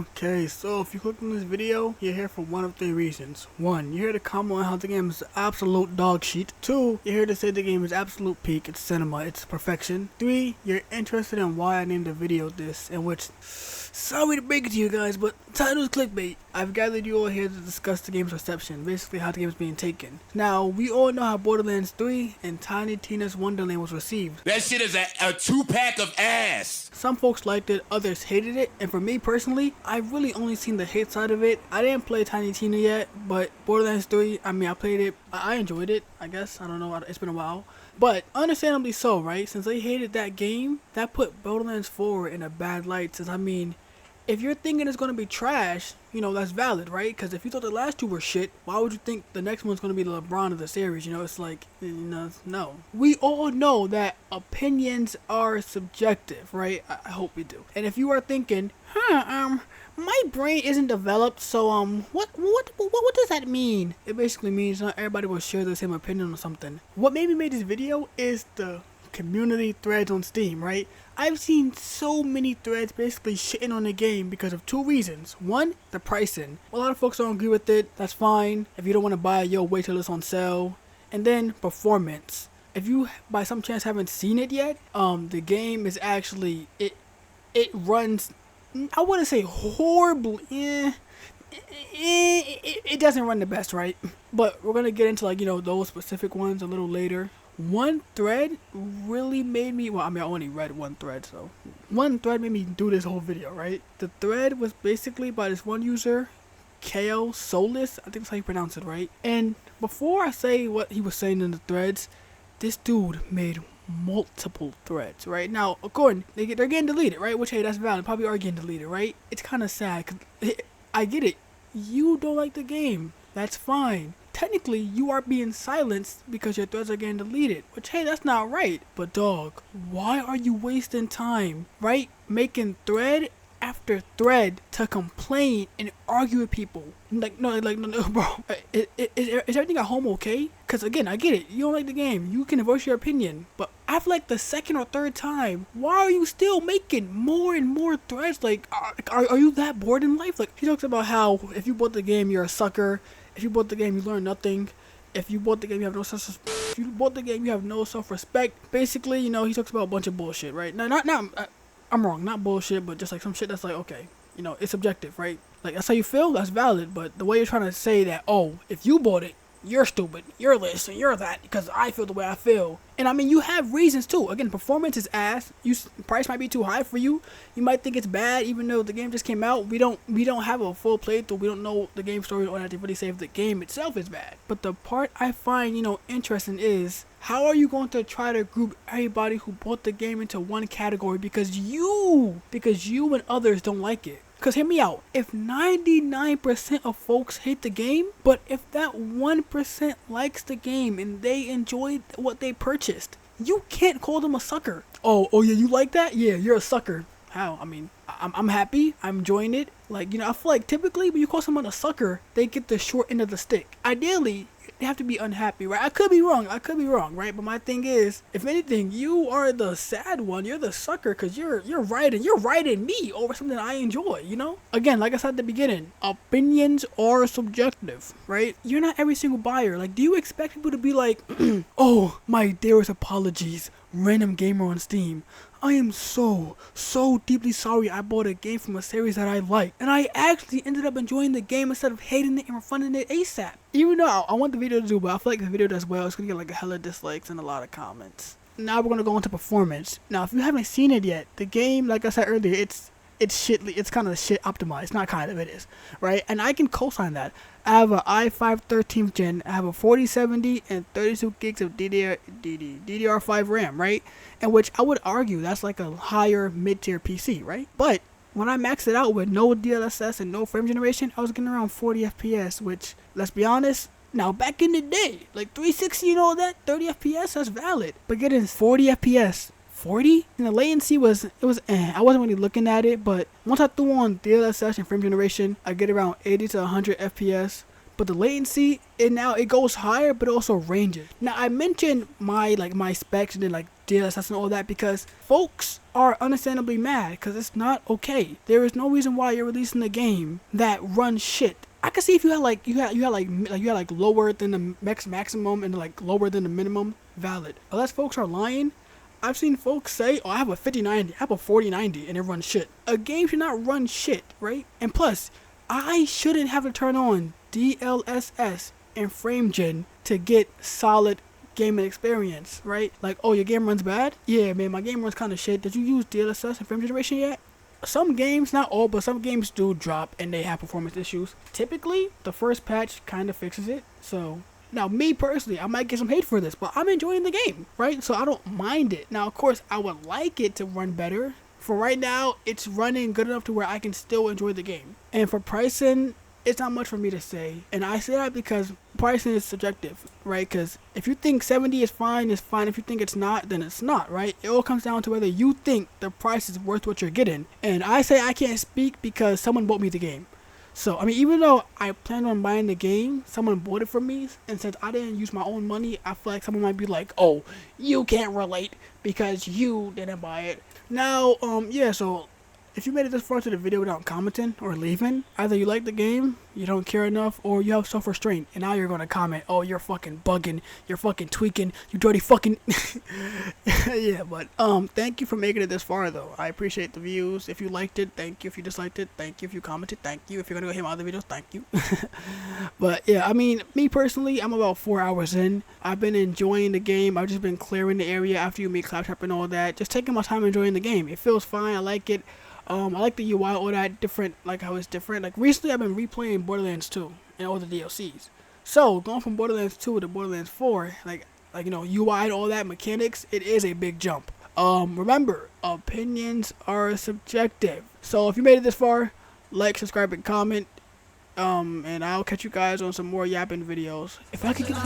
Okay, so if you clicked on this video, you're here for one of three reasons. One, you're here to comment on how the game is absolute dog shit. Two, you're here to say the game is absolute peak, it's cinema, it's perfection. Three, you're interested in why I named the video this, in which, sorry to break it to you guys, but title is clickbait. I've gathered you all here to discuss the game's reception, basically how the game is being taken. Now, we all know how Borderlands 3 and Tiny Tina's Wonderland was received. That shit is a two-pack of ass. Some folks liked it, others hated it, and for me personally, I've really only seen the hate side of it. I didn't play Tiny Tina yet, but Borderlands 3, I played it, I enjoyed it, I guess, I don't know, it's been a while. But understandably so, right? Since they hated that game, that put Borderlands 4 in a bad light, since if you're thinking it's going to be trash, that's valid, right? Because if you thought the last two were shit, why would you think the next one's going to be the LeBron of the series? It's like, no. We all know that opinions are subjective, right? I hope we do. And if you are thinking, my brain isn't developed, so what does that mean? It basically means not everybody will share the same opinion on something. What made me make this video is the community threads on Steam, right? I've seen so many threads basically shitting on the game because of two reasons. One, the pricing. A lot of folks don't agree with it. That's fine. If you don't want to buy it, wait till it's on sale. And then performance. If you by some chance haven't seen it yet, the game is actually it runs, I wouldn't say horribly. It doesn't run the best, right? But we're gonna get into those specific ones a little later. One thread really made me, I only read one thread, so one thread made me do this whole video, right? The thread was basically by this one user, Kale Solis, I think that's how you pronounce it, right? And before I say what he was saying in the threads, this dude made multiple threads, right? Now, according, they're getting deleted, right? Which, hey, that's valid, probably are getting deleted, right? It's kind of sad, because I get it. You don't like the game, that's fine. Technically, you are being silenced because your threads are getting deleted, which, hey, that's not right. But dog, why are you wasting time, right? Making thread after thread to complain and argue with people. No, bro. Is everything at home okay? Because again, I get it. You don't like the game. You can voice your opinion. But after the second or third time, why are you still making more and more threads? Are you that bored in life? He talks about how if you bought the game, you're a sucker. If you bought the game, you learn nothing. If you bought the game, you have no if you bought the game, you have no self-respect. Basically, he talks about a bunch of bullshit, right? Now, I'm wrong, not bullshit, but just some shit that's okay, it's subjective, right? That's how you feel, that's valid. But the way you're trying to say that, if you bought it, you're stupid, you're this and you're that because I feel the way I feel. And you have reasons too. Again, performance is ass. Price might be too high for you. You might think it's bad even though the game just came out. We don't have a full playthrough. We don't know the game story or not to really say if the game itself is bad. But the part I find, interesting is how are you going to try to group everybody who bought the game into one category because you and others don't like it? Because hear me out, if 99% of folks hate the game, but if that 1% likes the game and they enjoyed what they purchased, you can't call them a sucker. Oh yeah, you like that? Yeah, you're a sucker. How? I'm happy, I'm enjoying it. I feel like typically when you call someone a sucker, they get the short end of the stick. Ideally, they have to be unhappy, right? I could be wrong, right? But my thing is, if anything, you are the sad one. You're the sucker because you're writing me over something I enjoy, Again, like I said at the beginning, opinions are subjective, right? You're not every single buyer. Do you expect people to be like, oh, my dearest apologies, random gamer on Steam. I am so deeply sorry I bought a game from a series that I like. And I actually ended up enjoying the game instead of hating it and refunding it ASAP. Even though I want the video to do well, I feel like if the video does well, it's going to get a hella dislikes and a lot of comments. Now we're going to go into performance. Now, if you haven't seen it yet, the game, like I said earlier, it's kind of shit optimized. Not kind of, it is, right? And I can co-sign that. I have an i5 13th gen, I have a 4070 and 32 gigs of DDR5 RAM, right? In which I would argue that's a higher mid-tier PC, right? But when I maxed it out with no DLSS and no frame generation, I was getting around 40 FPS, which, let's be honest, now back in the day, 360 and all that, 30 FPS, that's valid. But getting 40 FPS, 40? And the latency was I wasn't really looking at it, but once I threw on DLSS and frame generation, I get around 80 to 100 FPS. but the latency, it goes higher, but it also ranges. Now I mentioned my specs and then like DLSS and all that because folks are understandably mad because it's not okay. There is no reason why you're releasing a game that runs shit. I could see if you had like lower than the maximum and like lower than the minimum, valid. Unless folks are lying. I've seen folks say, oh, I have a 5090, I have a 4090, and it runs shit. A game should not run shit, right? And plus, I shouldn't have to turn on DLSS and FrameGen to get solid gaming experience, right? Like, oh, your game runs bad? Yeah, man, my game runs kind of shit. Did you use DLSS and frame generation yet? Some games, not all, but some games do drop and they have performance issues. Typically, the first patch kind of fixes it, so... Now, me personally, I might get some hate for this, but I'm enjoying the game, right? So I don't mind it. Now, of course, I would like it to run better. For right now, it's running good enough to where I can still enjoy the game. And for pricing, it's not much for me to say. And I say that because pricing is subjective, right? Because if you think 70 is fine, it's fine. If you think it's not, then it's not, right? It all comes down to whether you think the price is worth what you're getting. And I say I can't speak because someone bought me the game. So, I mean, even though I planned on buying the game, someone bought it for me, and since I didn't use my own money, I feel like someone might be like, oh, you can't relate because you didn't buy it. Now, yeah, so if you made it this far to the video without commenting or leaving, either you like the game, you don't care enough, or you have self-restraint, and now you're going to comment, oh, you're fucking bugging, you're fucking tweaking, you dirty fucking... Yeah, but, thank you for making it this far, though. I appreciate the views. If you liked it, thank you. If you disliked it, thank you. If you commented, thank you. If you're going to go hit my other videos, thank you. But, yeah, I mean, me personally, I'm about 4 hours in. I've been enjoying the game. I've just been clearing the area after you make claptrap and all that. Just taking my time enjoying the game. It feels fine. I like it. I like the UI, all that different, like how it's different. Like recently I've been replaying Borderlands 2 and all the DLCs. So going from Borderlands 2 to Borderlands 4, like you know, UI and all that mechanics, it is a big jump. Remember, opinions are subjective. So if you made it this far, like, subscribe, and comment. And I'll catch you guys on some more yapping videos. If I could get